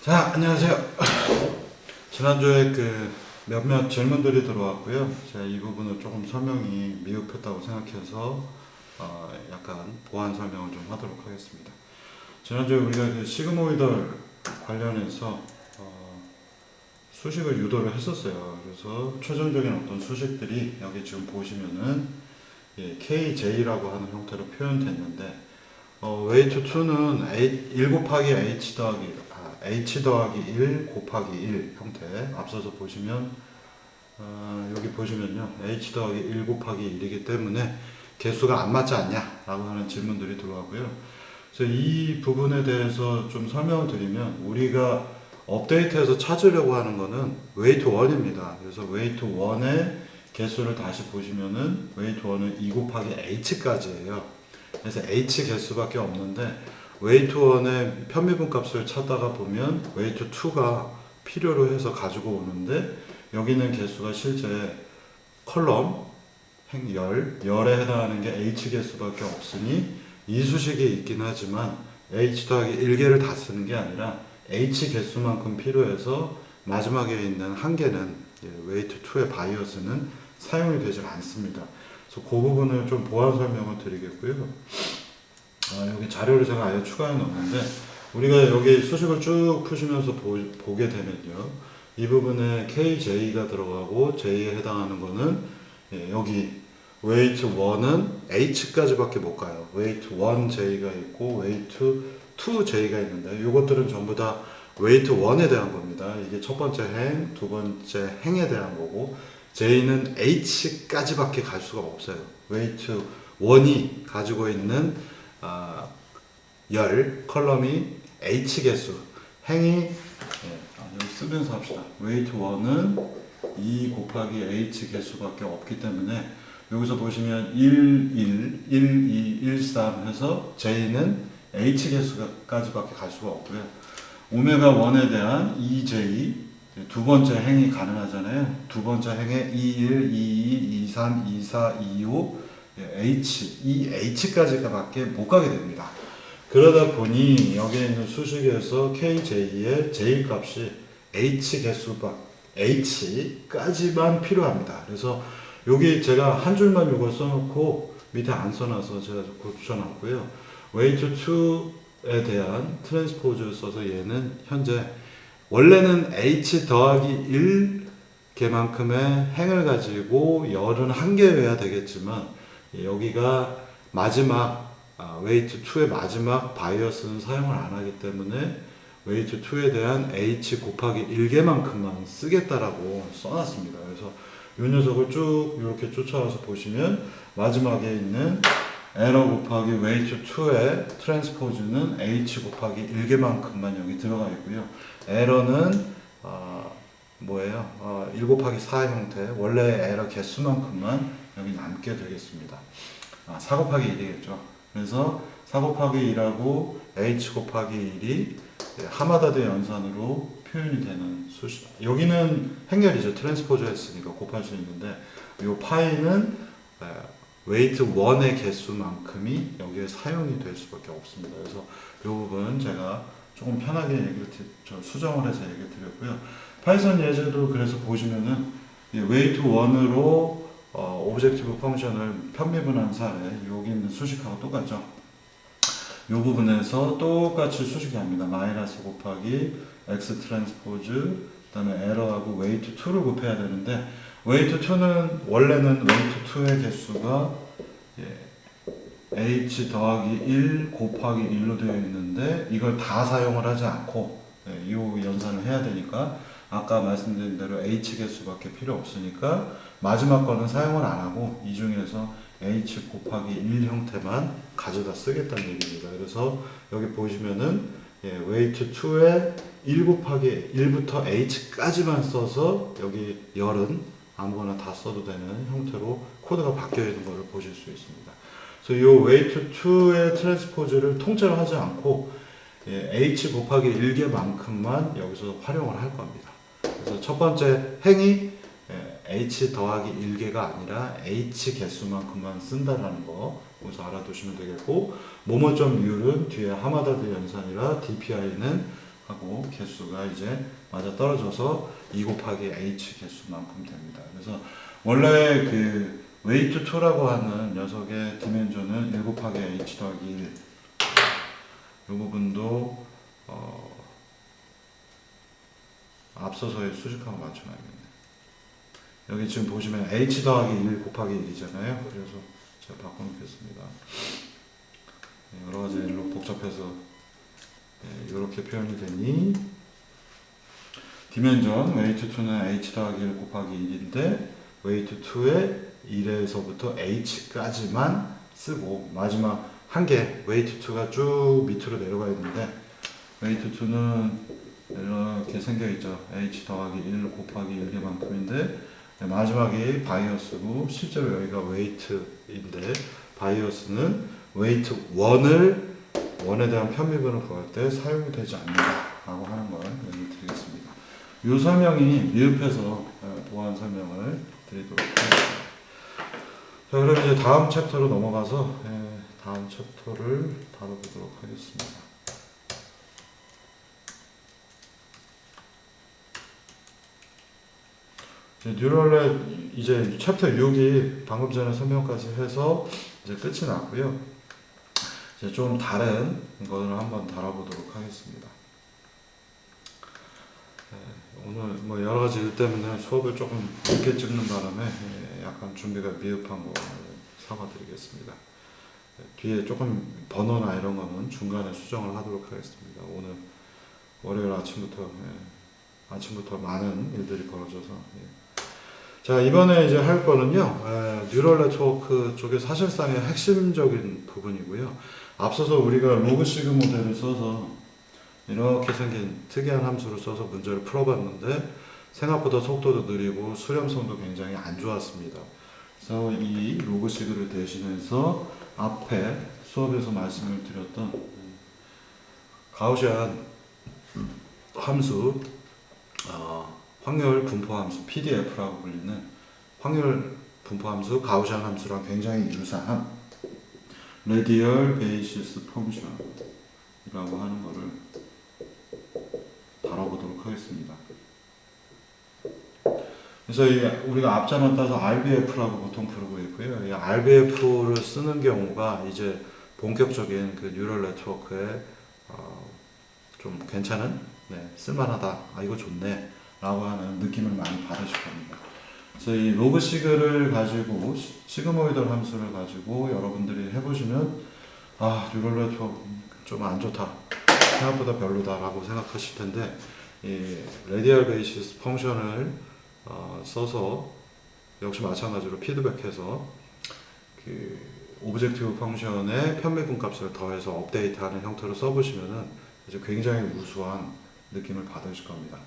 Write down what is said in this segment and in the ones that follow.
자, 안녕하세요. 지난주에 몇몇 질문들이 들어왔고요. 제가 이 부분을 조금 설명이 미흡했다고 생각해서 약간 보완 설명을 좀 하도록 하겠습니다. 지난주에 우리가 시그모이덜 관련해서 수식을 유도를 했었어요. 그래서 최종적인 어떤 수식들이 여기 지금 보시면은 KJ라고 하는 형태로 표현됐는데 웨이트 2는 1 곱하기 H 더하기 1 곱하기 1 형태. 앞서서 보시면 여기 보시면요, H 더하기 1 곱하기 1이기 때문에 개수가 안 맞지 않냐 라고 하는 질문들이 들어왔고요. 그래서 이 부분에 대해서 좀 설명을 드리면, 우리가 업데이트해서 찾으려고 하는 거는 웨이트 1입니다. 그래서 웨이트 1의 개수를 다시 보시면은 웨이트 1은 2 곱하기 H까지예요. 그래서 H 개수밖에 없는데, 웨이트 1의 편미분 값을 찾다가 보면 웨이트 2가 필요로 해서 가지고 오는데, 여기는 개수가 실제 컬럼 열에 해당하는 게 H 개수밖에 없으니 이 수식이 있긴 하지만 H 더하기 1개를 다 쓰는 게 아니라 H 개수만큼 필요해서 마지막에 있는 한 개는 웨이트 2의 바이어스는 사용이 되질 않습니다. 그래서 그 부분을 좀 보완 설명을 드리겠고요. 여기 자료를 제가 아예 추가해 놓았는데, 우리가 여기 수식을 쭉 푸시면서 보게 되면요, 이 부분에 KJ가 들어가고 J에 해당하는 거는 여기 웨이트 1은 H까지밖에 못 가요. 웨이트 1J가 있고 웨이트 2J가 있는데, 이것들은 전부 다 웨이트 1에 대한 겁니다. 이게 첫 번째 행, 두 번째 행에 대한 거고, J는 H까지밖에 갈 수가 없어요. 웨이트 1이 가지고 있는 열 컬럼이 H 개수, 행이 여기 쓰면서 합시다. 웨이트 1은 2 곱하기 H 개수밖에 없기 때문에 여기서 보시면 1, 2, 1, 3 해서 J는 H 개수까지밖에 갈 수가 없고요. 오메가 1에 대한 EJ, 두 번째 행이 가능하잖아요. 두 번째 행에 21, 22, 23, 24, 25, H, 이 H까지가 밖에 못 가게 됩니다. 그러다 보니 여기에 있는 수식에서 KJ의 J 값이 H H까지만 필요합니다. 그래서 여기 제가 한 줄만 이걸 써놓고 밑에 안 써놔서 제가 고쳐놨고요. 웨이트 2에 대한 트랜스포즈를 써서 얘는 현재 원래는 H 더하기 1개만큼의 행을 가지고 열은 한 개여야 되겠지만, 여기가 마지막 웨이트 2의 마지막 바이어스는 사용을 안 하기 때문에 웨이트 2에 대한 H 곱하기 1개만큼만 쓰겠다라고 써놨습니다. 그래서 이 녀석을 쭉 이렇게 쫓아와서 보시면 마지막에 있는 에러 곱하기 웨이트 2의 트랜스포즈는 H 곱하기 1개만큼만 여기 들어가 있고요. 에러는 뭐예요? 1 곱하기 4 형태, 원래 에러 개수만큼만 여기 남게 되겠습니다. 4 곱하기 1이겠죠. 그래서 4 곱하기 1하고 H 곱하기 1이 하마다드 연산으로 표현이 되는 수식. 여기는 행렬이죠. 트랜스포즈 했으니까 곱할 수 있는데, 이 파이는 웨이트 1의 개수만큼이 여기에 사용이 될 수밖에 없습니다. 그래서 이 부분 제가 조금 편하게 수정을 해서 얘기 드렸고요. 파이썬 예제도 그래서 보시면은 웨이트 1으로 오브젝티브 펑션을 편미분한 사례, 여기 있는 수식하고 똑같죠. 이 부분에서 똑같이 수식이 합니다. 마이너스 곱하기 x 트랜스포즈, 그 다음에 에러하고 웨이트 2를 곱해야 되는데, 웨이트 2는 원래는 웨이트 2의 개수가 h 더하기 1 곱하기 1로 되어 있는데, 이걸 다 사용을 하지 않고 이 연산을 해야 되니까 아까 말씀드린 대로 h 개수밖에 필요 없으니까 마지막 거는 사용을 안 하고 이 중에서 h 곱하기 1 형태만 가져다 쓰겠다는 얘기입니다. 그래서 여기 보시면은 웨이트 2에 1 곱하기 1부터 h까지만 써서 여기 열은 아무거나 다 써도 되는 형태로 코드가 바뀌어 있는 것을 보실 수 있습니다. 그래서 이 웨이트 2의 트랜스포즈를 통째로 하지 않고 h 곱하기 1개만큼만 여기서 활용을 할 겁니다. 그래서 첫 번째 행이 h 더하기 1개가 아니라 h 개수만큼만 쓴다라는 거 여기서 알아두시면 되겠고, 모모점 율은 뒤에 하마다드 연산이라 DPI는 하고 개수가 이제 맞아 떨어져서 2 곱하기 h 개수만큼 됩니다. 그래서 원래 그 웨이트 2라고 하는 녀석의 디멘전은 1 곱하기 h 더하기 1. 이 부분도 앞서서의 수식하고 맞춰놔야겠네. 여기 지금 보시면 h 더하기 1 곱하기 1이잖아요. 그래서 제가 바꿔놓겠습니다. 여러 가지 일로 복잡해서 이렇게 표현이 되니 디멘전 웨이트 2는 h 더하기 1 곱하기 1인데 웨이트 2의 1에서부터 h까지만 쓰고 마지막 한 개 웨이트 2가 쭉 밑으로 내려가 있는데 웨이트 2는 이렇게 생겨있죠. h 더하기 1 곱하기 1개만큼인데 마지막이 바이어스고 실제로 여기가 웨이트인데 바이어스는 웨이트 1에 대한 편미분을 구할 때 사용이 되지 않는다 라고 하는 걸 여기 드리겠습니다. 이 설명이 미흡해서 보완 설명을 드리도록 하겠습니다. 자, 그럼 이제 다음 챕터로 넘어가서 다음 챕터를 다뤄보도록 하겠습니다. 뉴럴넷 이제 챕터 6이 방금 전에 설명까지 해서 이제 끝이 났고요. 이제 좀 다른 것을 한번 다뤄보도록 하겠습니다. 오늘 뭐 여러 가지 일 때문에 수업을 조금 늦게 찍는 바람에 약간 준비가 미흡한 거 사과드리겠습니다. 뒤에 조금 번호나 이런 거는 중간에 수정을 하도록 하겠습니다. 오늘 월요일 아침부터 많은 일들이 벌어져서. 자, 이번에 이제 할 거는요, 뉴럴 네트워크 쪽에 사실상의 핵심적인 부분이고요. 앞서서 우리가 로그시그 모델을 써서 이렇게 생긴 특이한 함수를 써서 문제를 풀어봤는데 생각보다 속도도 느리고 수렴성도 굉장히 안 좋았습니다. 그래서 이 로그시그를 대신해서 앞에 수업에서 말씀을 드렸던 가우시안 함수, 확률 분포 함수, PDF라고 불리는 확률 분포 함수, 가우시안 함수랑 굉장히 유사한 레디얼 베이시스 펑션이라고 하는 것을 다뤄보도록 하겠습니다. 그래서 우리가 앞자만 따서 RBF라고 보통 부르고 있고요. 이 RBF를 쓰는 경우가 이제 본격적인 그 뉴럴 네트워크에 좀 괜찮은, 쓸만하다, 이거 좋네 라고 하는 느낌을 많이 받으실 겁니다. 그래서 이 로그시그를 가지고 시그모이덜 함수를 가지고 여러분들이 해보시면 뉴럴 네트워크 좀 안 좋다, 생각보다 별로다 라고 생각하실 텐데 이 레디얼 베이시스 펑션을 써서 역시 마찬가지로 피드백해서 그 오브젝티브 펑션의 편미분 값을 더해서 업데이트하는 형태로 써보시면은 이제 굉장히 우수한 느낌을 받으실 겁니다.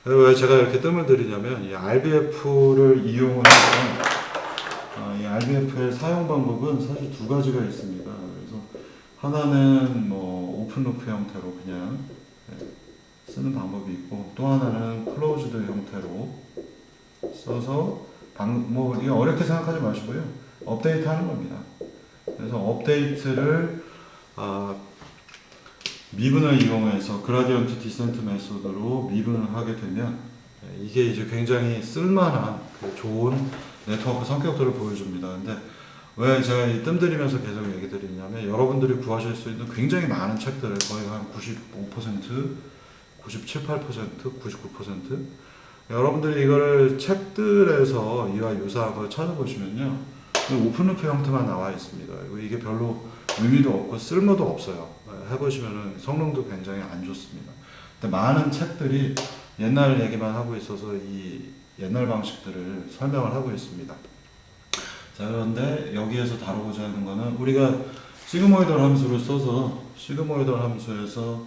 왜 제가 이렇게 뜸을 들이냐면 이 RBF를 이용을 해서 이 RBF의 사용 방법은 사실 두 가지가 있습니다. 그래서 하나는 뭐 오픈루프 형태로 그냥 쓰는 방법이 있고 또 하나는 클로즈드 형태로 써서 이게 어렵게 생각하지 마시고요. 업데이트 하는 겁니다. 그래서 업데이트를 미분을 이용해서 그라디언트 디센트 메소드로 미분을 하게 되면 이게 이제 굉장히 쓸만한 좋은 네트워크 성격들을 보여줍니다. 근데 왜 제가 이 뜸들이면서 계속 얘기 드리냐면 여러분들이 구하실 수 있는 굉장히 많은 책들을 거의 한 95%, 97, 8%, 99% 여러분들이 이거를 책들에서 이와 유사한 걸 찾아보시면요, 오픈루프 형태만 나와 있습니다. 이게 별로 의미도 없고 쓸모도 없어요. 해보시면은 성능도 굉장히 안 좋습니다. 근데 많은 책들이 옛날 얘기만 하고 있어서 이 옛날 방식들을 설명을 하고 있습니다. 자, 그런데 여기에서 다루고자 하는 거는 우리가 시그모이덜 함수를 써서 시그모이덜 함수에서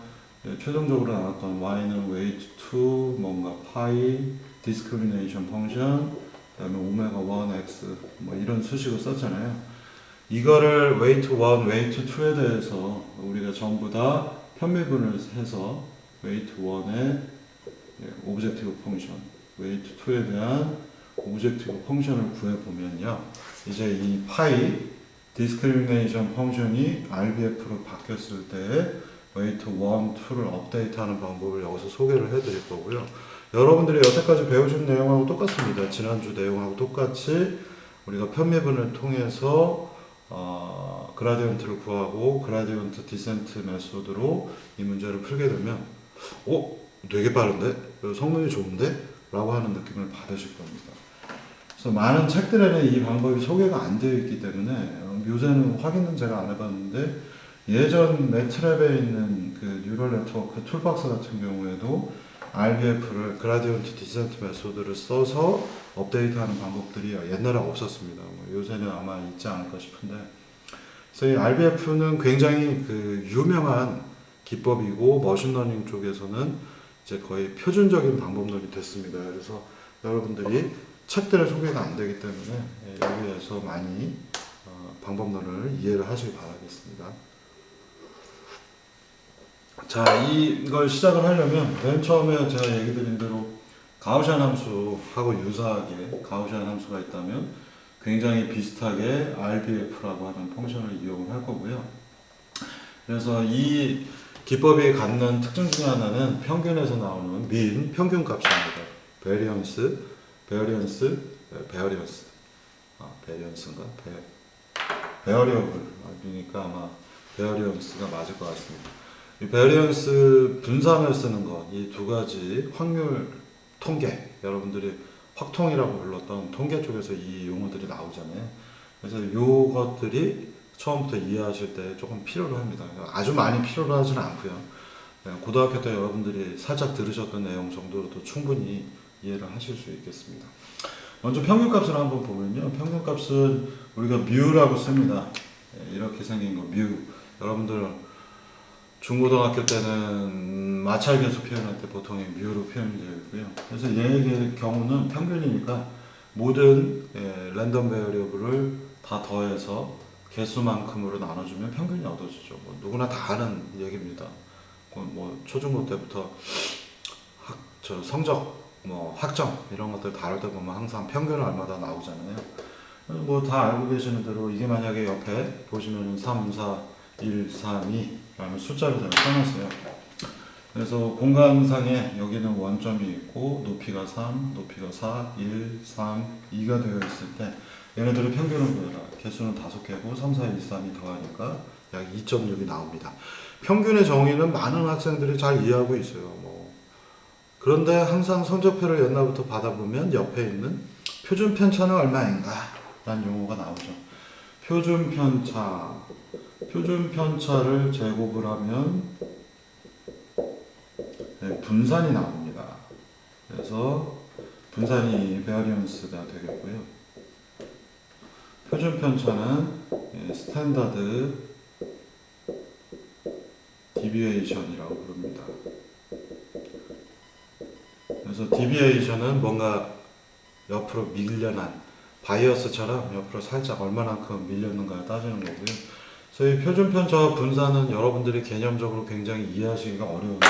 최종적으로 나왔던 y는 weight 2 뭔가 파이 discrimination 펑션 그다음에 오메가 1x 뭐 이런 수식을 썼잖아요. 이거를 weight 1, weight 2에 대해서 우리가 전부 다 편미분을 해서 weight 1의 오브젝티브 펑션, weight 2에 대한 오브젝티브 펑션을 구해보면요, 이제 이 파이 디스크리미네이션 펑션이 RBF로 바뀌었을 때 웨이트 1, 2를 업데이트하는 방법을 여기서 소개를 해드릴 거고요. 여러분들이 여태까지 배우신 내용하고 똑같습니다. 지난주 내용하고 똑같이 우리가 편미분을 통해서 그라디언트를 구하고 그라디언트 디센트 메소드로 이 문제를 풀게 되면 되게 빠른데? 성능이 좋은데? 라고 하는 느낌을 받으실 겁니다. 그래서 많은 책들에는 이 방법이 소개가 안 되어 있기 때문에 요새는 확인은 제가 안 해봤는데 예전 매트랩에 있는 그 뉴럴 네트워크 툴박스 같은 경우에도 RBF를 그라디언트 디센트 메소드를 써서 업데이트하는 방법들이 옛날에 없었습니다. 요새는 아마 있지 않을까 싶은데, 그래서 이 RBF는 굉장히 그 유명한 기법이고 머신러닝 쪽에서는 이제 거의 표준적인 방법론이 됐습니다. 그래서 여러분들이 책들의 소개가 안 되기 때문에 여기에서 많이 방법론을 이해를 하시기 바라겠습니다. 자, 이걸 시작을 하려면 맨 처음에 제가 얘기 드린 대로 가우시안 함수하고 유사하게 가우시안 함수가 있다면 굉장히 비슷하게 RBF라고 하는 펑션을 이용을 할 거고요. 그래서 이 기법이 갖는 특징 중에 하나는 평균에서 나오는 민, 평균 값입니다. 베리언스인가? 베어리어블. 그러니까 아마 베어리언스가 맞을 것 같습니다. 이 베어리언스 분산을 쓰는 것, 이 두 가지 확률 통계, 여러분들이 확통이라고 불렀던 통계 쪽에서 이 용어들이 나오잖아요. 그래서 이것들이 처음부터 이해하실 때 조금 필요로 합니다. 아주 많이 필요로 하지는 않고요. 고등학교 때 여러분들이 살짝 들으셨던 내용 정도로도 충분히 이해를 하실 수 있겠습니다. 먼저 평균값을 한번 보면요. 평균값은 우리가 뮤라고 씁니다. 이렇게 생긴 거, 뮤. 여러분들 중고등학교 때는 마찰계수 표현할 때 보통 뮤로 표현이 되어 있고요. 그래서 얘의 경우는 평균이니까 모든 랜덤 베어리어블을 다 더해서 개수만큼으로 나눠주면 평균이 얻어지죠. 누구나 다 아는 얘기입니다. 초중고 때부터 성적, 학점 이런 것들 다룰 때 보면 항상 평균을 얼마다 나오잖아요. 다 알고 계시는 대로 이게 만약에 옆에 보시면 3, 4, 1, 3, 2 라는 숫자를 제가 써놨어요. 그래서 공간상에 여기는 원점이 있고 높이가 3, 높이가 4, 1, 3, 2가 되어 있을 때 얘네들의 평균을 구해라. 개수는 5개고 3, 4, 1, 3이 더하니까 약 2.6이 나옵니다. 평균의 정의는 많은 학생들이 잘 이해하고 있어요. 그런데 항상 성적표를 옛날부터 받아보면 옆에 있는 표준 편차는 얼마인가 라는 용어가 나오죠. 표준 편차를 제곱을 하면 분산이 나옵니다. 그래서 분산이 베어리언스가 되겠고요. 표준 편차는 스탠다드 디비에이션이라고 부릅니다. 그래서 디비에이션은 뭔가 옆으로 밀려난 바이어스처럼 옆으로 살짝 얼마만큼 밀렸는가를 따지는 거고요. 그래서 이 표준 편차와 분산은 여러분들이 개념적으로 굉장히 이해하시기가 어려운데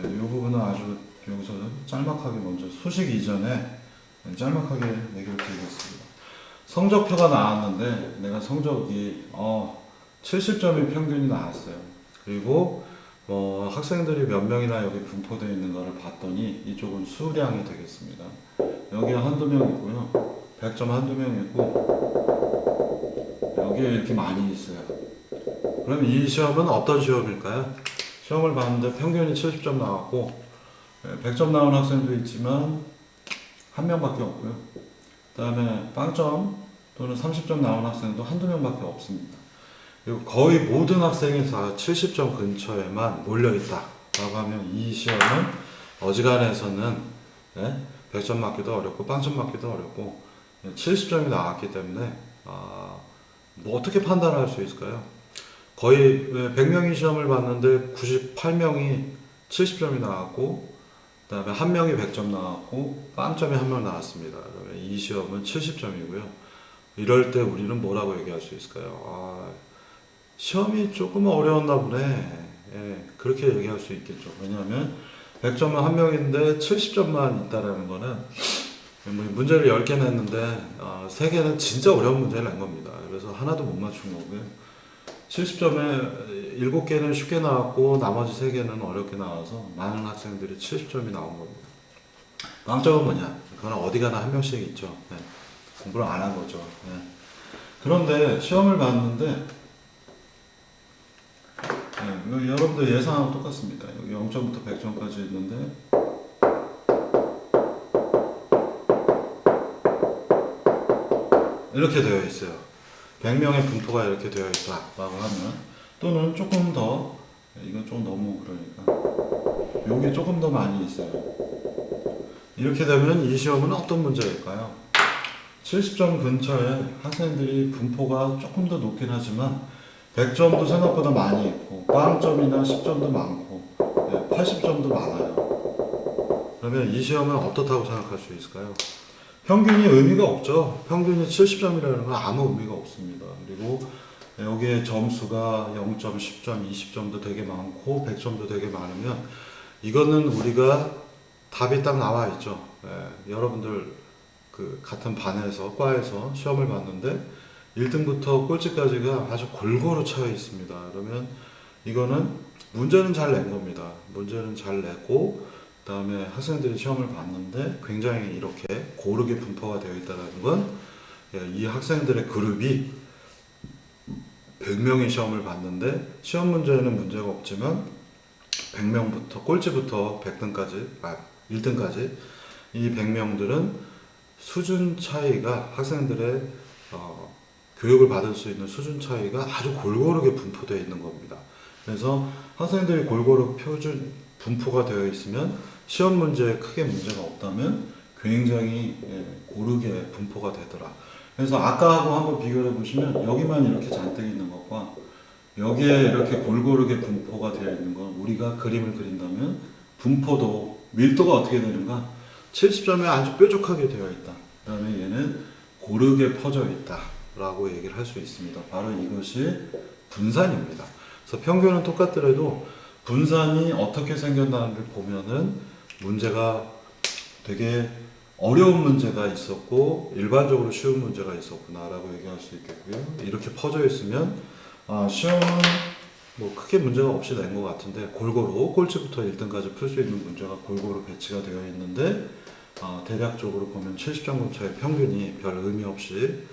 이 부분은 아주 여기서 짤막하게 먼저 수식 이전에 짤막하게 얘기를 드리겠습니다. 성적표가 나왔는데 내가 성적이 70점이 평균이 나왔어요. 그리고 학생들이 몇 명이나 여기 분포되어 있는 거를 봤더니 이쪽은 수량이 되겠습니다. 여기 한두 명 있고요. 100점 한두 명 있고 여기에 이렇게 많이 있어요. 그럼 이 시험은 어떤 시험일까요? 시험을 봤는데 평균이 70점 나왔고 100점 나온 학생도 있지만 한 명밖에 없고요. 그 다음에 빵점 또는 30점 나온 학생도 한두 명밖에 없습니다. 그리고 거의 모든 학생이 다 70점 근처에만 몰려있다 라고 하면 이 시험은 어지간해서는 100점 맞기도 어렵고 빵점 맞기도 어렵고 70점이 나왔기 때문에 어떻게 판단할 수 있을까요? 거의 100명이 시험을 봤는데 98명이 70점이 나왔고 그 다음에 한 명이 100점 나왔고 빵점이 한 명 나왔습니다. 그러면 이 시험은 70점이고요. 이럴 때 우리는 뭐라고 얘기할 수 있을까요? 시험이 조금 어려웠나 보네. 그렇게 얘기할 수 있겠죠. 왜냐하면 100점은 한 명인데 70점만 있다라는 거는 문제를 10개 냈는데 3개는 진짜 어려운 문제를 낸 겁니다. 그래서 하나도 못 맞춘 거고요. 70점에 7개는 쉽게 나왔고 나머지 3개는 어렵게 나와서 많은 학생들이 70점이 나온 겁니다. 빵점은 뭐냐? 그건 어디 가나 한 명씩 있죠. 네. 공부를 안 한 거죠. 네. 그런데 시험을 봤는데 네, 여러분들 예상하고 똑같습니다. 여기 0점부터 100점까지 있는데 이렇게 되어 있어요. 100명의 분포가 이렇게 되어 있다라고 하면, 또는 조금 더, 이건 좀 너무 그러니까 여기 조금 더 많이 있어요. 이렇게 되면 이 시험은 어떤 문제일까요? 70점 근처에 학생들이 분포가 조금 더 높긴 하지만 100점도 생각보다 많이 있고 빵점이나 10점도 많고 80점도 많아요. 그러면 이 시험은 어떻다고 생각할 수 있을까요? 평균이 의미가 없죠. 평균이 70점이라는 건 아무 의미가 없습니다. 그리고 여기에 점수가 0점, 10점, 20점도 되게 많고 100점도 되게 많으면 이거는 우리가 답이 딱 나와 있죠. 여러분들 그 같은 반에서 과에서 시험을 봤는데 1등부터 꼴찌까지가 아주 골고루 차여 있습니다. 그러면 이거는 문제는 잘 낸 겁니다. 문제는 잘 내고 그다음에 학생들이 시험을 봤는데 굉장히 이렇게 고르게 분포가 되어 있다는 건 이 학생들의 그룹이 100명이 시험을 봤는데 시험 문제는 문제가 없지만 100명부터 꼴찌부터 100등까지 1등까지 이 100명들은 수준 차이가 학생들의 교육을 받을 수 있는 수준 차이가 아주 골고루게 분포되어 있는 겁니다. 그래서 학생들이 골고루 표준 분포가 되어 있으면 시험 문제에 크게 문제가 없다면 굉장히 고르게 분포가 되더라. 그래서 아까하고 한번 비교해 보시면 여기만 이렇게 잔뜩 있는 것과 여기에 이렇게 골고루게 분포가 되어 있는 건 우리가 그림을 그린다면 분포도 밀도가 어떻게 되는가? 70점에 아주 뾰족하게 되어 있다. 그 다음에 얘는 고르게 퍼져 있다 라고 얘기를 할 수 있습니다. 바로 이것이 분산입니다. 그래서 평균은 똑같더라도 분산이 어떻게 생겼나를 보면은 문제가 되게 어려운 문제가 있었고 일반적으로 쉬운 문제가 있었구나 라고 얘기할 수 있겠고요. 이렇게 퍼져 있으면 시험은 뭐 크게 문제가 없이 낸 것 같은데 골고루 꼴찌부터 1등까지 풀 수 있는 문제가 골고루 배치가 되어 있는데 대략적으로 보면 70점 근처의 평균이 별 의미 없이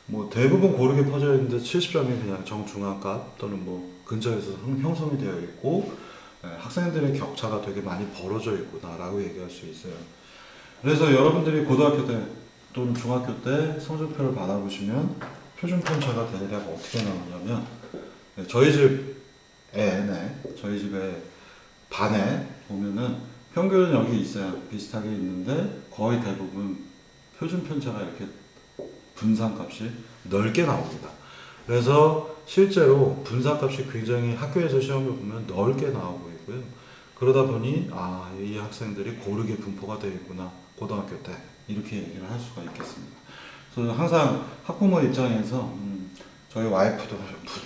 뭐 대부분 고르게 퍼져 있는데 70점이 그냥 정중앙값 또는 뭐 근처에서 형성이 되어 있고 학생들의 격차가 되게 많이 벌어져 있구나 라고 얘기할 수 있어요. 그래서 여러분들이 고등학교 때 또는 중학교 때 성적표를 받아보시면 표준 편차가 대략 어떻게 나오냐면 저희 집에 반에 보면은 평균은 여기 있어요. 비슷하게 있는데 거의 대부분 표준 편차가 이렇게 분산값이 넓게 나옵니다. 그래서 실제로 분산값이 굉장히 학교에서 시험을 보면 넓게 나오고 있고요. 그러다 보니 이 학생들이 고르게 분포가 되어 있구나 고등학교 때 이렇게 얘기를 할 수가 있겠습니다. 그래서 항상 학부모 입장에서 저희 와이프도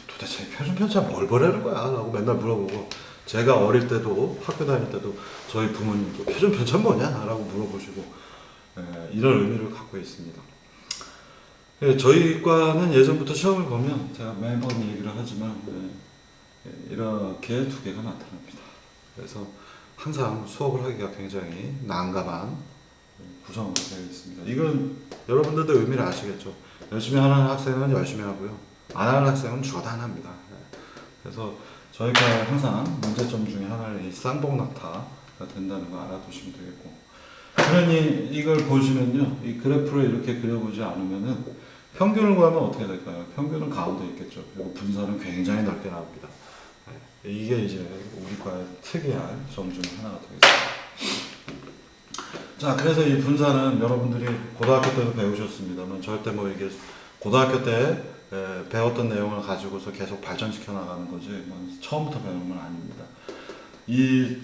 도대체 표준 편차 뭘 보라는 거야 라고 맨날 물어보고 제가 어릴 때도 학교 다닐 때도 저희 부모님도 표준 편차 뭐냐 라고 물어보시고 이런 의미를 갖고 있습니다. 저희 과는 예전부터 시험을 보면 제가 매번 얘기를 하지만 이렇게 두 개가 나타납니다. 그래서 항상 수업을 하기가 굉장히 난감한 구성으로 되어 있습니다. 이건 여러분들도 의미를 아시겠죠. 열심히 하는 학생은 열심히 하고요. 안 하는 학생은 죽어도 안 합니다. 그래서 저희가 항상 문제점 중에 하나는 이 쌍봉낙타가 된다는 거 알아두시면 되겠고, 그러니 이걸 보시면요, 이 그래프를 이렇게 그려보지 않으면은 평균을 구하면 어떻게 될까요? 평균은 가운데 있겠죠. 그리고 분산은 굉장히 넓게 나옵니다. 이게 이제 우리 과의 특이한 점 중에 하나가 되겠습니다. 자, 그래서 이 분산은 여러분들이 고등학교 때도 배우셨습니다만 절대 뭐 이게 고등학교 때 배웠던 내용을 가지고서 계속 발전시켜 나가는 거지 처음부터 배우는 건 아닙니다. 이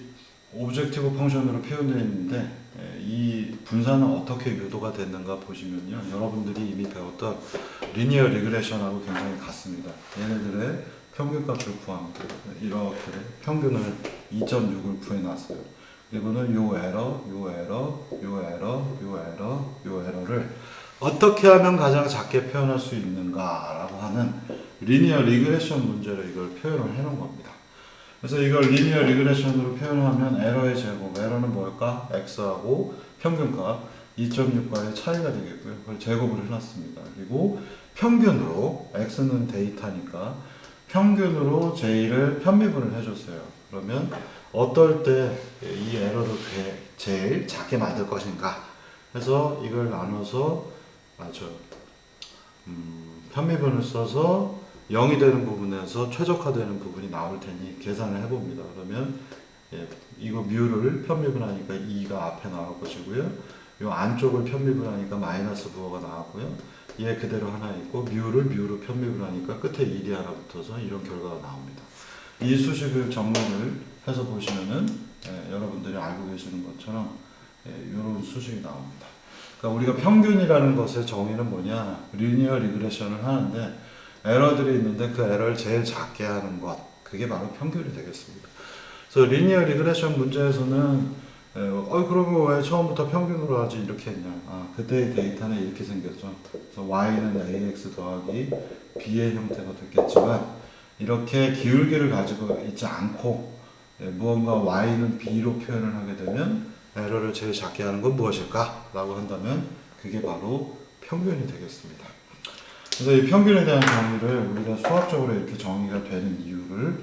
오브젝티브 펑션으로 표현되어 있는데 이 분산은 어떻게 유도가 됐는가 보시면요, 여러분들이 이미 배웠던 리니어 리그레션하고 굉장히 같습니다. 얘네들의 평균값을 구합니다. 이렇게 평균을 2.6을 구해놨어요. 그리고는 요 에러, 요 에러, 요 에러, 요 에러, 요 에러를 어떻게 하면 가장 작게 표현할 수 있는가라고 하는 리니어 리그레션 문제로 이걸 표현을 해 놓은 겁니다. 그래서 이걸 리니어 리그레션으로 표현하면 에러의 제곱, 에러는 뭘까? x하고 평균값 2.6과의 차이가 되겠고요. 그걸 제곱을 해놨습니다. 그리고 평균으로, x는 데이터니까 평균으로 j를 편미분을 해줬어요. 그러면 어떨 때 이 에러를 제일 작게 만들 것인가? 해서 이걸 나눠서 편미분을 써서 0이 되는 부분에서 최적화되는 부분이 나올 테니 계산을 해봅니다. 그러면 이거 뮤를 편미분하니까 2가 앞에 나올 것이고요. 이 안쪽을 편미분하니까 마이너스 부호가 나왔고요. 얘 그대로 하나 있고 뮤로 편미분하니까 끝에 1이 하나 붙어서 이런 결과가 나옵니다. 이 수식을 정리를 해서 보시면은 여러분들이 알고 계시는 것처럼 이런 수식이 나옵니다. 그러니까 우리가 평균이라는 것의 정의는 뭐냐? 리니어 리그레션을 하는데 에러들이 있는데 그 에러를 제일 작게 하는 것, 그게 바로 평균이 되겠습니다. 그래서 리니어 리그레션 문제에서는 그러면 왜 처음부터 평균으로 하지 이렇게 했냐? 그때의 데이터는 이렇게 생겼죠. 그래서 y는 ax 더하기 b의 형태가 됐겠지만 이렇게 기울기를 가지고 있지 않고 무언가 y는 b로 표현을 하게 되면 에러를 제일 작게 하는 건 무엇일까? 라고 한다면 그게 바로 평균이 되겠습니다. 그래서 이 평균에 대한 정의를 우리가 수학적으로 이렇게 정의가 되는 이유를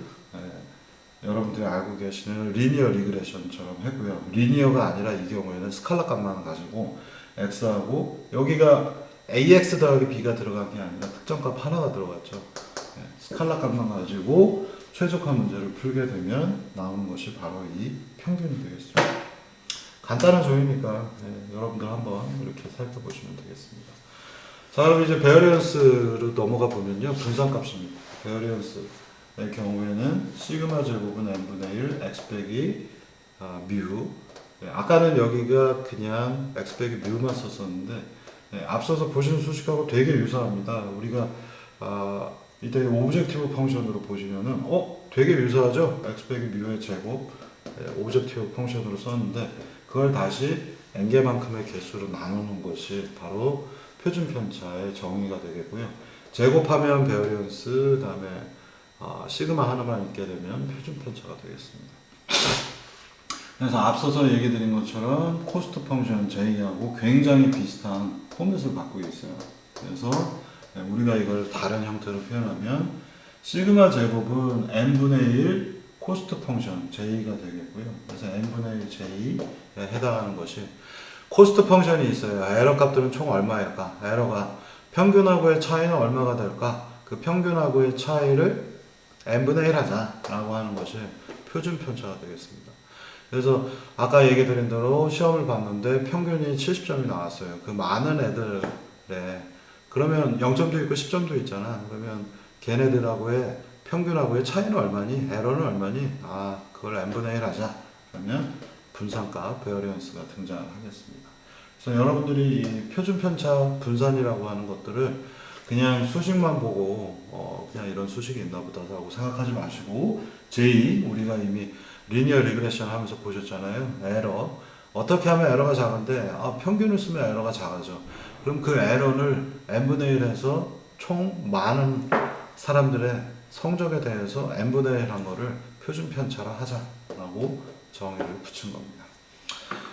여러분들이 알고 계시는 리니어 리그레션처럼 했고요. 리니어가 아니라 이 경우에는 스칼라 값만 가지고 x하고 여기가 ax 더하기 b가 들어간 게 아니라 특정값 하나가 들어갔죠. 스칼라 값만 가지고 최적화 문제를 풀게 되면 나오는 것이 바로 이 평균이 되겠습니다. 간단한 조이니까 여러분들 한번 이렇게 살펴보시면 되겠습니다. 자, 그럼 이제 베어리언스로 넘어가 보면요. 분산값입니다. 베어리언스의 경우에는 시그마 제곱은 n분의 1 x 빼기 뮤. 아까는 여기가 그냥 x 빼기 뮤만 썼었는데 앞서서 보신 수식하고 되게 유사합니다. 우리가 이때 오브젝티브 펑션으로 보시면은 되게 유사하죠? x 빼기 뮤의 제곱 오브젝티브 펑션으로 썼는데 그걸 다시 n개만큼의 개수로 나누는 것이 바로 표준 편차의 정의가 되겠고요. 제곱하면 베어리언스, 그다음에 시그마 하나만 있게 되면 표준 편차가 되겠습니다. 그래서 앞서서 얘기 드린 것처럼 코스트 펑션 J하고 굉장히 비슷한 포맷을 갖고 있어요. 그래서 우리가 이걸 다른 형태로 표현하면 시그마 제곱은 n분의 1 코스트 펑션 J가 되겠고요. 그래서 n분의 1 J에 해당하는 것이 코스트 펑션이 있어요. 에러 값들은 총 얼마일까? 에러가 평균하고의 차이는 얼마가 될까? 그 평균하고의 차이를 n분의 1 하자 라고 하는 것이 표준 편차가 되겠습니다. 그래서 아까 얘기 드린 대로 시험을 봤는데 평균이 70점이 나왔어요. 그 많은 애들에 그러면 0점도 있고 10점도 있잖아. 그러면 걔네들하고의 평균하고의 차이는 얼마니? 에러는 얼마니? 그걸 n분의 1 하자. 그러면 분산값, 베어리언스가 등장하겠습니다. 그래서 여러분들이 이 표준 편차 분산이라고 하는 것들을 그냥 수식만 보고 그냥 이런 수식이 있나 보다라고 생각하지 마시고 J, 우리가 이미 리니어 리그레션 하면서 보셨잖아요. 에러. 어떻게 하면 에러가 작은데 평균을 쓰면 에러가 작아져. 그럼 그 에러를 n분의 1에서 총 많은 사람들의 성적에 대해서 n분의 1 한 거를 표준 편차라 하자라고 정의를 붙인 겁니다.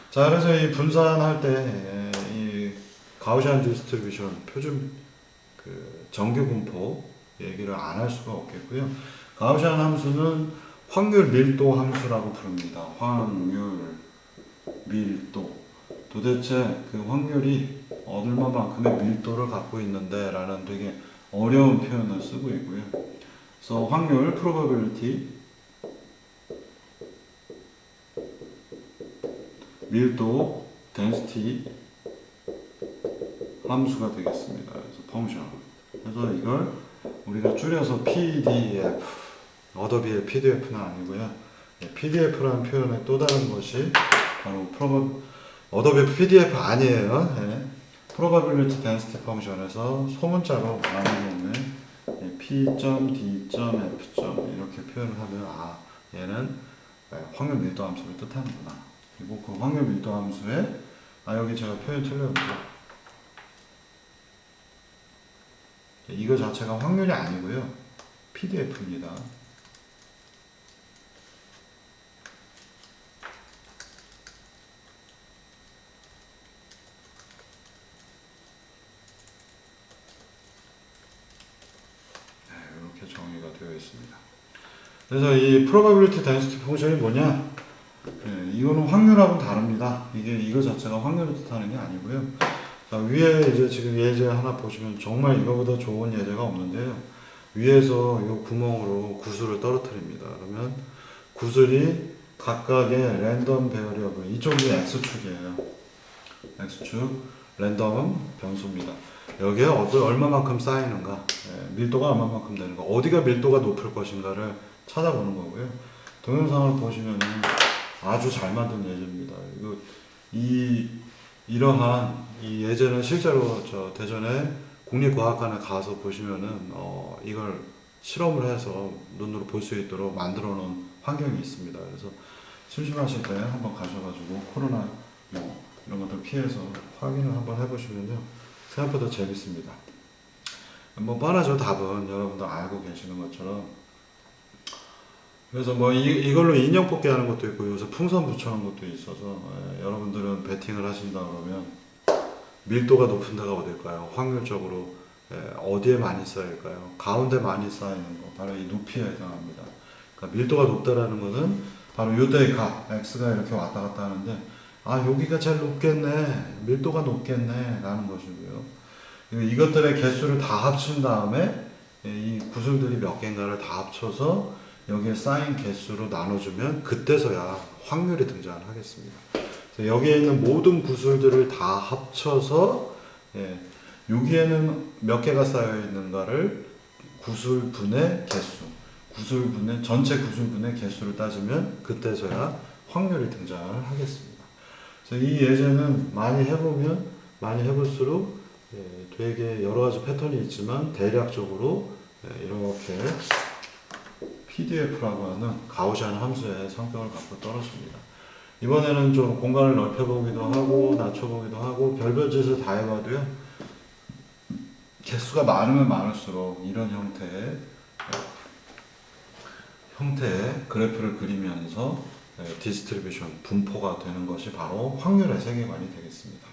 자, 그래서 이 분산할 때 이 가우시안 디스트리뷰션 표준 정규 분포 얘기를 안 할 수가 없겠고요. 가우시안 함수는 확률 밀도 함수라고 부릅니다. 확률 밀도. 도대체 그 확률이 얼마만큼의 밀도를 갖고 있는데 라는 되게 어려운 표현을 쓰고 있고요. 그래서 확률 probability 밀도 density 함수가 되겠습니다. 그래서 펑션. 그래서 이걸 우리가 줄여서 PDF, 어도비의 PDF는 아니고요. PDF라는 표현의 또 다른 것이 바로 어도비 PDF 아니에요. probability density 펑션에서 소문자로 나누는 P.D.F. 이렇게 표현을 하면 얘는 확률 밀도 함수를 뜻하는구나. 그리고 그 확률 밀도 함수에 여기 제가 표현 틀렸는데 이거 자체가 확률이 아니고요. PDF입니다. 이렇게 정의가 되어 있습니다. 그래서 이 probability density 펑션이 뭐냐? 이거는 확률하고는 다릅니다. 이거 자체가 확률을 뜻하는 게 아니고요. 자, 위에 이제 지금 예제 하나 보시면 정말 이거보다 좋은 예제가 없는데요. 위에서 이 구멍으로 구슬을 떨어뜨립니다. 그러면 구슬이 각각의 랜덤 베어리어블, 이쪽이 X축이에요. X축, 랜덤 변수입니다. 여기에 얼마만큼 쌓이는가, 밀도가 얼마만큼 되는가, 어디가 밀도가 높을 것인가를 찾아보는 거고요. 동영상을 보시면은 아주 잘 만든 예제입니다. 이러한 이 예제는 실제로 저 대전에 국립과학관에 가서 보시면은 이걸 실험을 해서 눈으로 볼 수 있도록 만들어 놓은 환경이 있습니다. 그래서 심심하실 때 한번 가셔가지고 코로나 뭐 이런 것들 피해서 확인을 한번 해보시면요, 생각보다 재밌습니다. 뭐 뻔하죠, 답은. 여러분도 알고 계시는 것처럼. 그래서 뭐 이걸로 인형 뽑기 하는 것도 있고 요새 풍선 붙여놓은 것도 있어서, 여러분들은 배팅을 하신다 그러면 밀도가 높은 데가 어딜까요? 확률적으로 어디에 많이 쌓일까요? 가운데 많이 쌓이는 거, 바로 이 높이에 해당합니다. 그러니까 밀도가 높다라는 것은 바로 요때의 값, x가 이렇게 왔다 갔다 하는데, 아 여기가 제일 높겠네, 밀도가 높겠네 라는 것이고요. 이것들의 개수를 다 합친 다음에 이 구슬들이 몇 개인가를 다 합쳐서 여기에 쌓인 개수로 나눠주면 그때서야 확률이 등장을 하겠습니다. 여기에 있는 모든 구슬들을 다 합쳐서 여기에는 몇 개가 쌓여 있는가를 구슬분의 개수, 전체 구슬분의 개수를 따지면 그때서야 확률이 등장을 하겠습니다. 그래서 이 예제는 많이 해보면 많이 해볼수록 되게 여러 가지 패턴이 있지만 대략적으로 이렇게 PDF라고 하는 가우시안 함수의 성격을 갖고 떨어집니다. 이번에는 좀 공간을 넓혀보기도 하고 낮춰보기도 하고 별별 짓을 다 해봐도요, 개수가 많으면 많을수록 이런 형태의 그래프를 그리면서 디스트리뷰션, 분포가 되는 것이 바로 확률의 세계관이 되겠습니다.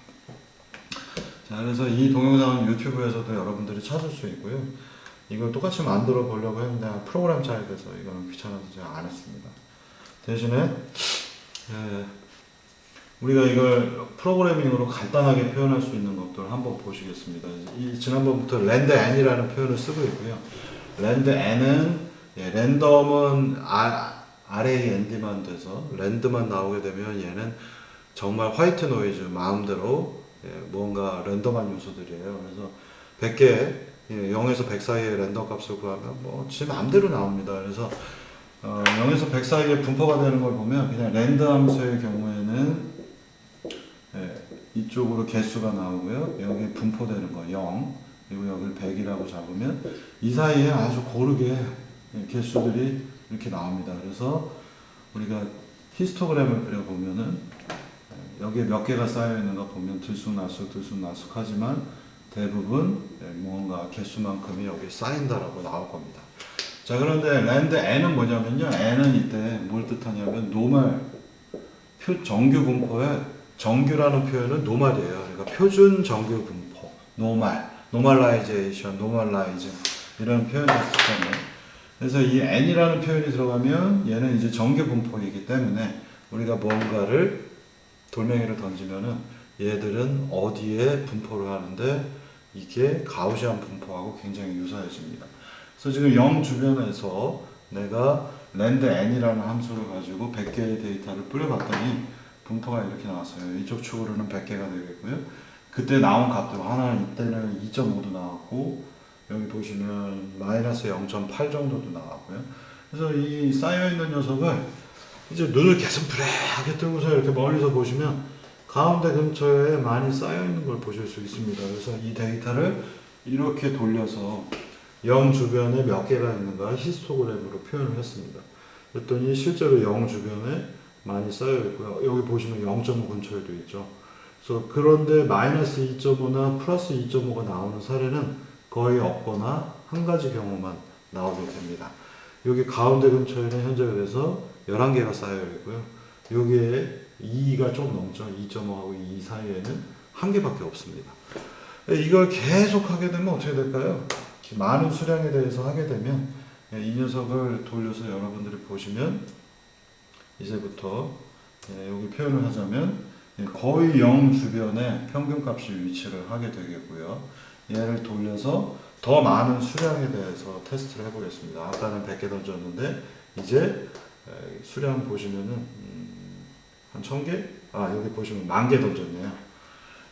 자, 그래서 이 동영상은 유튜브에서도 여러분들이 찾을 수 있고요. 이걸 똑같이 만들어 보려고 했는데 프로그램 짜야 돼서 이거는 귀찮아서 제가 안 했습니다. 대신에 우리가 이걸 프로그래밍으로 간단하게 표현할 수 있는 것들을 한번 보시겠습니다. 지난번부터 랜드 n이라는 표현을 쓰고 있고요. 랜드 n은 랜덤은 array nd만 돼서 랜드만 나오게 되면 얘는 정말 화이트 노이즈, 마음대로 뭔가 랜덤한 요소들이에요. 그래서 100개 0에서 100 사이의 랜덤 값을 구하면 지 마음대로 나옵니다. 그래서 0에서 100 사이에 분포가 되는 걸 보면 그냥 랜드 함수의 경우에는 이쪽으로 개수가 나오고요. 여기 분포되는 거 0, 그리고 여기를 100이라고 잡으면 이 사이에 아주 고르게 개수들이 이렇게 나옵니다. 그래서 우리가 히스토그램을 그려보면은 여기에 몇 개가 쌓여 있는가 보면 들쑥날쑥 하지만 대부분 무언가 개수만큼이 여기 쌓인다라고 나올 겁니다. 자, 그런데 랜드 n은 뭐냐면요, n은 이때 뭘 뜻하냐면 노멀, 정규 분포에 정규라는 표현은 노멀이에요. 그러니까 표준 정규 분포, 노멀라이제이션, 노멀라이즈 이런 표현을 뜻하네요. 그래서 이 n이라는 표현이 들어가면 얘는 이제 정규 분포이기 때문에 우리가 뭔가를 돌멩이를 던지면은 얘들은 어디에 분포를 하는데 이게 가우시안 분포하고 굉장히 유사해집니다. 그래서 지금 0 주변에서 내가 랜드 n이라는 함수를 가지고 100개의 데이터를 뿌려봤더니 분포가 이렇게 나왔어요. 이쪽 축으로는 100개가 되겠고요. 그때 나온 값들 하나는 이때는 2.5도 나왔고 여기 보시면 마이너스 0.8 정도도 나왔고요. 그래서 이 쌓여있는 녀석을 이제 눈을 계속 부레하게 뜨고서 이렇게 멀리서 보시면 가운데 근처에 많이 쌓여있는 걸 보실 수 있습니다. 그래서 이 데이터를 이렇게 돌려서 0 주변에 몇 개가 있는가 히스토그램으로 표현을 했습니다. 그랬더니 실제로 0 주변에 많이 쌓여있고요. 여기 보시면 0.5 근처에도 있죠. 그래서 그런데 마이너스 2.5나 플러스 2.5가 나오는 사례는 거의 없거나 한 가지 경우만 나오게 됩니다. 여기 가운데 근처에는 현재 그래서 11개가 쌓여 있고요. 여기에 2가 좀 넘죠. 2.5하고 2 사이에는 한 개밖에 없습니다. 이걸 계속 하게 되면 어떻게 될까요? 많은 수량에 대해서 하게 되면 이 녀석을 돌려서 여러분들이 보시면 이제부터 여기 표현을 하자면 거의 0 주변에 평균값이 위치를 하게 되겠고요. 얘를 돌려서 더 많은 수량에 대해서 테스트를 해보겠습니다. 아까는 100개 던졌는데 이제 수량 보시면은 한 1000개? 아 여기 보시면 10,000개 던졌네요.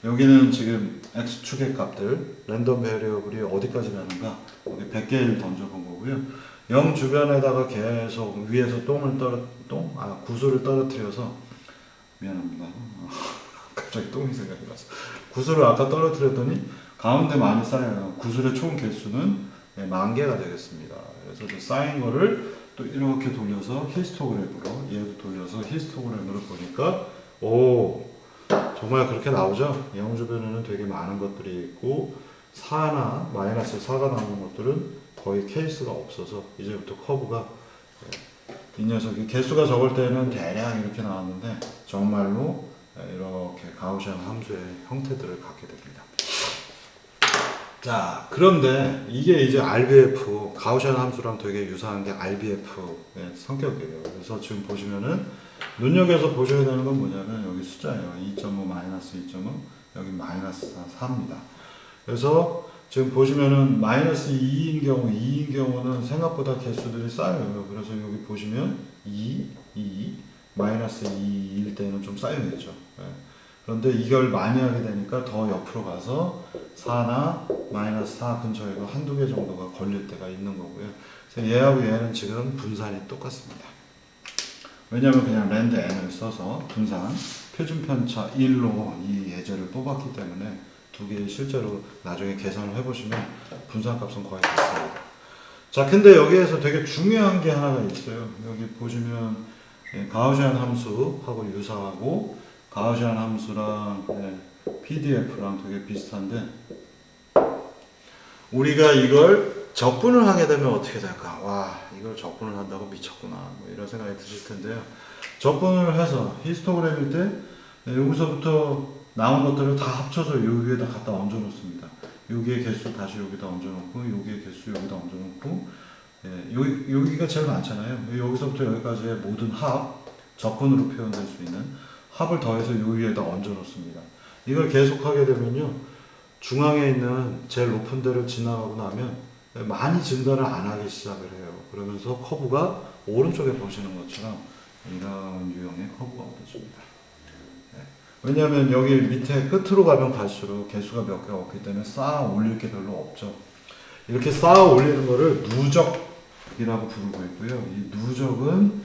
여기는 지금 X축의 값들 랜덤 베리어블이 어디까지 가는가 여기 100개를 던져본 거고요. 0 주변에다가 계속 위에서 구슬을 떨어뜨려서 미안합니다. 갑자기 똥이 생각이 났어. 구슬을 아까 떨어뜨렸더니 가운데 많이 쌓여요. 구슬의 총 개수는 10,000개가 되겠습니다. 그래서 그 쌓인 거를 또 이렇게 돌려서 히스토그램으로 얘도 돌려서 히스토그램으로 보니까 오 정말 그렇게 나오죠. 0 주변에는 되게 많은 것들이 있고 4나 마이너스 4가 나오는 것들은 거의 케이스가 없어서 이제부터 커브가 이 녀석이 개수가 적을 때는 대략 이렇게 나왔는데 정말로 이렇게 가우시안 함수의 형태들을 갖게 됩니다. 자, 그런데 이게 이제 RBF, 가우시안 함수랑 되게 유사한 게 RBF의 성격이에요. 그래서 지금 보시면은 눈여겨서 보셔야 되는 건 뭐냐면 여기 숫자예요. 2.5 마이너스 2.5 여기 마이너스 4입니다. 그래서 지금 보시면은 마이너스 2인 경우는 생각보다 개수들이 쌓여요. 그래서 여기 보시면 2, 마이너스 2일 때는 좀 쌓여있죠. 그런데 이걸 많이 하게 되니까 더 옆으로 가서 4나 마이너스 4 근처에 한두 개 정도가 걸릴 때가 있는 거고요. 그래서 얘하고 얘는 지금 분산이 똑같습니다. 왜냐하면 그냥 랜드 n을 써서 분산 표준 편차 1로 이 예제를 뽑았기 때문에 두 개 실제로 나중에 계산을 해보시면 분산값은 거의 같습니다. 자, 근데 여기에서 되게 중요한 게 하나가 있어요. 여기 보시면 가우시안 함수하고 유사하고 가우시안 함수랑 PDF랑 되게 비슷한데 우리가 이걸 적분을 하게 되면 어떻게 될까? 와, 이걸 적분을 한다고 미쳤구나. 뭐 이런 생각이 드실 텐데요. 적분을 해서 히스토그램일 때 여기서부터 나온 것들을 다 합쳐서 여기 위에다 갖다 얹어 놓습니다. 여기의 개수 다시 여기다 얹어 놓고 여기의 개수 여기다 얹어 놓고 여기가 제일 많잖아요. 여기서부터 여기까지의 모든 합, 적분으로 표현될 수 있는 합을 더해서 여기 위에다 얹어 놓습니다. 이걸 계속하게 되면요. 중앙에 있는 제일 높은 데를 지나가고 나면 많이 증가를 안 하기 시작을 해요. 그러면서 커브가 오른쪽에 보시는 것처럼 이런 유형의 커브가 얻어집니다. 왜냐하면 여기 밑에 끝으로 가면 갈수록 개수가 몇 개가 없기 때문에 쌓아 올릴 게 별로 없죠. 이렇게 쌓아 올리는 거를 누적이라고 부르고 있고요. 이 누적은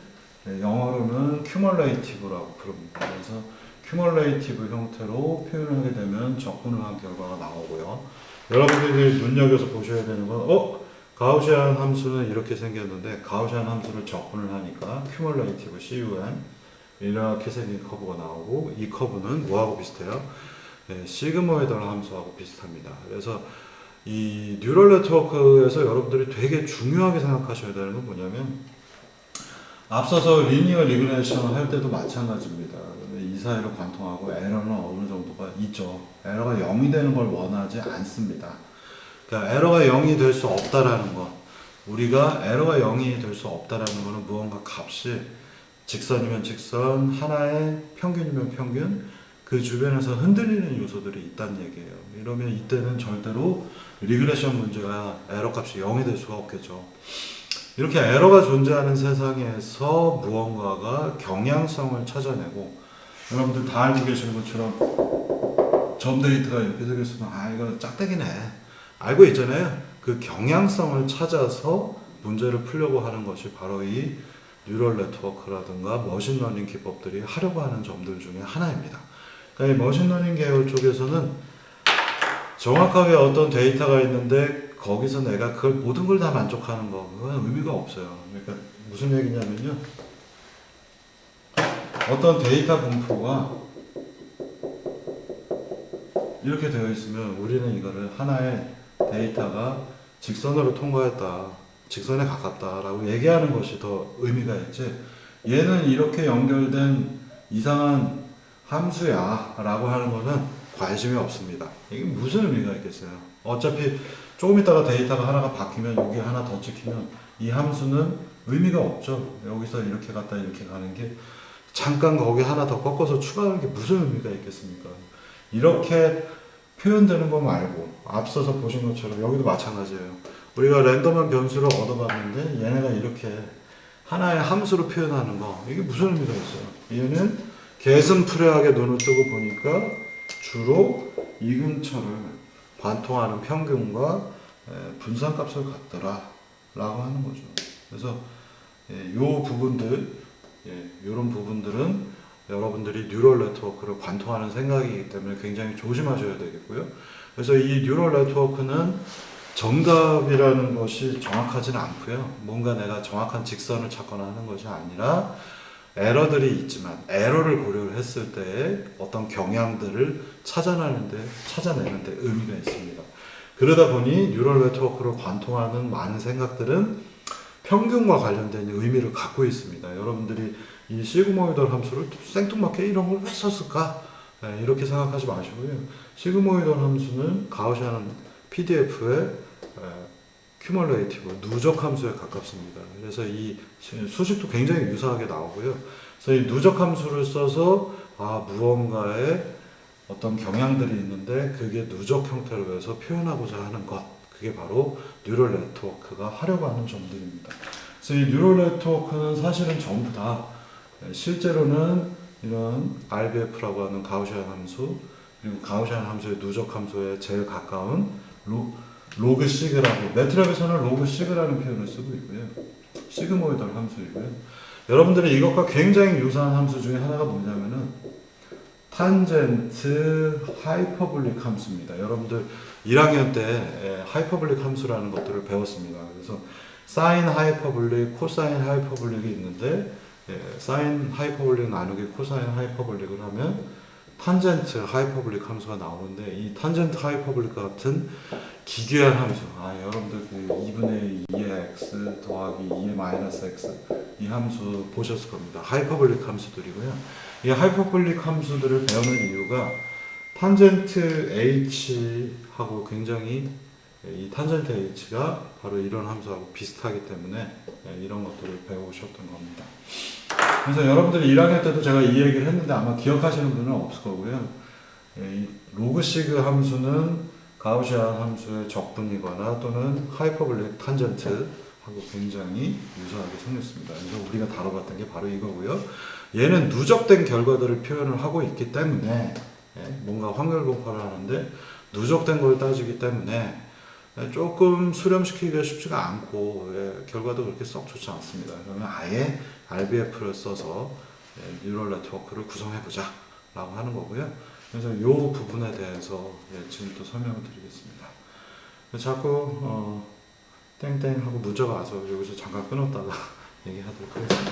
영어로는 cumulative라고 부릅니다. 그래서 cumulative 형태로 표현을 하게 되면 적분을 한 결과가 나오고요. 여러분들이 눈여겨서 보셔야 되는 건 가우시안 함수는 이렇게 생겼는데 가우시안 함수를 적분을 하니까 cumulative cum 이렇게 생긴 커브가 나오고 이 커브는 뭐하고 비슷해요? 시그모이달 함수하고 비슷합니다. 그래서 이 뉴럴 네트워크에서 여러분들이 되게 중요하게 생각하셔야 되는 건 뭐냐면 앞서서 리니어 리그레이션 할 때도 마찬가지입니다. 이 사이로 관통하고 에러는 어느 정도가 있죠. 에러가 0이 되는 걸 원하지 않습니다. 그러니까 에러가 0이 될 수 없다라는 것, 우리가 에러가 0이 될 수 없다라는 것은 무언가 값이 직선이면 직선, 하나의 평균이면 평균, 그 주변에서 흔들리는 요소들이 있다는 얘기예요. 이러면 이때는 절대로 리그레션 문제가 에러 값이 0이 될 수가 없겠죠. 이렇게 에러가 존재하는 세상에서 무언가가 경향성을 찾아내고, 여러분들 다 알고 계시는 것처럼 점 데이터가 이렇게 생겼으면 이거 짝대기네 알고 있잖아요. 그 경향성을 찾아서 문제를 풀려고 하는 것이 바로 이 뉴럴 네트워크라든가 머신러닝 기법들이 하려고 하는 점들 중에 하나입니다. 그러니까 이 머신러닝 계열 쪽에서는 정확하게 어떤 데이터가 있는데 거기서 내가 그걸 모든 걸 다 만족하는 거 그건 의미가 없어요. 그러니까 무슨 얘기냐면요. 어떤 데이터 분포가 이렇게 되어 있으면 우리는 이거를 하나의 데이터가 직선으로 통과했다, 직선에 가깝다라고 얘기하는 것이 더 의미가 있지, 얘는 이렇게 연결된 이상한 함수야 라고 하는 거는 관심이 없습니다. 이게 무슨 의미가 있겠어요. 어차피 조금 있다가 데이터가 하나가 바뀌면 여기 하나 더 찍히면 이 함수는 의미가 없죠. 여기서 이렇게 갔다 이렇게 가는 게 잠깐 거기 하나 더 꺾어서 추가하는 게 무슨 의미가 있겠습니까? 이렇게 표현되는 거 말고 앞서서 보신 것처럼 여기도 마찬가지예요. 우리가 랜덤한 변수를 얻어봤는데 얘네가 이렇게 하나의 함수로 표현하는 거, 이게 무슨 의미가 있어요? 얘는 개슴푸레하게 눈을 뜨고 보니까 주로 이 근처를 관통하는 평균과 분산값을 갖더라 라고 하는 거죠. 그래서 요 부분들, 이런 부분들은 여러분들이 뉴럴 네트워크를 관통하는 생각이기 때문에 굉장히 조심하셔야 되겠고요. 그래서 이 뉴럴 네트워크는 정답이라는 것이 정확하지는 않고요. 뭔가 내가 정확한 직선을 찾거나 하는 것이 아니라 에러들이 있지만 에러를 고려를 했을 때 어떤 경향들을 찾아내는데 의미가 있습니다. 그러다 보니 뉴럴 네트워크를 관통하는 많은 생각들은 평균과 관련된 의미를 갖고 있습니다. 여러분들이 이 시그모이덜 함수를 생뚱맞게 이런 걸 왜 썼을까? 이렇게 생각하지 마시고요. 시그모이덜 함수는 가우시안 PDF의 큐멀레이티브 누적 함수에 가깝습니다. 그래서 이 수식도 굉장히 유사하게 나오고요. 그래서 이 누적 함수를 써서 무언가의 어떤 경향들이 있는데 그게 누적 형태로 해서 표현하고자 하는 것, 그게 바로 뉴럴 네트워크가 하려고 하는 점들입니다. 그래서 이 뉴럴 네트워크는 사실은 전부 다 실제로는 이런 RBF라고 하는 가우시안 함수, 그리고 가우시안 함수의 누적 함수에 제일 가까운 로그 시그라고, 매트랩에서는 로그 시그라는 표현을 쓰고 있고요. 시그모이덜 함수이고요. 여러분들이 이것과 굉장히 유사한 함수 중에 하나가 뭐냐면은 탄젠트 하이퍼블릭 함수입니다. 여러분들 1학년 때 하이퍼블릭 함수라는 것들을 배웠습니다. 그래서 사인 하이퍼블릭, 코사인 하이퍼블릭이 있는데 사인 하이퍼블릭 나누기 코사인 하이퍼블릭을 하면 탄젠트 하이퍼블릭 함수가 나오는데, 이 탄젠트 하이퍼블릭 같은 기괴한 함수, 여러분들 그 2분의 2의 x 더하기 2의 마이너스 x, 이 함수 보셨을 겁니다. 하이퍼블릭 함수들이고요. 이 하이퍼블릭 함수들을 배우는 이유가 탄젠트 h하고 굉장히, 이 탄젠트 h가 바로 이런 함수하고 비슷하기 때문에 이런 것들을 배우셨던 겁니다. 그래서 여러분들이 1학년 때도 제가 이 얘기를 했는데 아마 기억하시는 분은 없을 거고요. 이 로그시그 함수는 가우시안 함수의 적분이거나 또는 하이퍼블릭 탄젠트하고 굉장히 유사하게 생겼습니다. 그래서 우리가 다뤄봤던 게 바로 이거고요. 얘는 누적된 결과들을 표현을 하고 있기 때문에 뭔가 확률 공파를 하는데 누적된 걸 따지기 때문에 조금 수렴시키기가 쉽지가 않고 결과도 그렇게 썩 좋지 않습니다. 그러면 아예 RBF를 써서 뉴럴 네트워크를 구성해보자 라고 하는 거고요. 그래서 이 부분에 대해서 지금 또 설명을 드리겠습니다. 자꾸 땡땡 하고 문자가 와서 여기서 잠깐 끊었다가 얘기하도록 하겠습니다.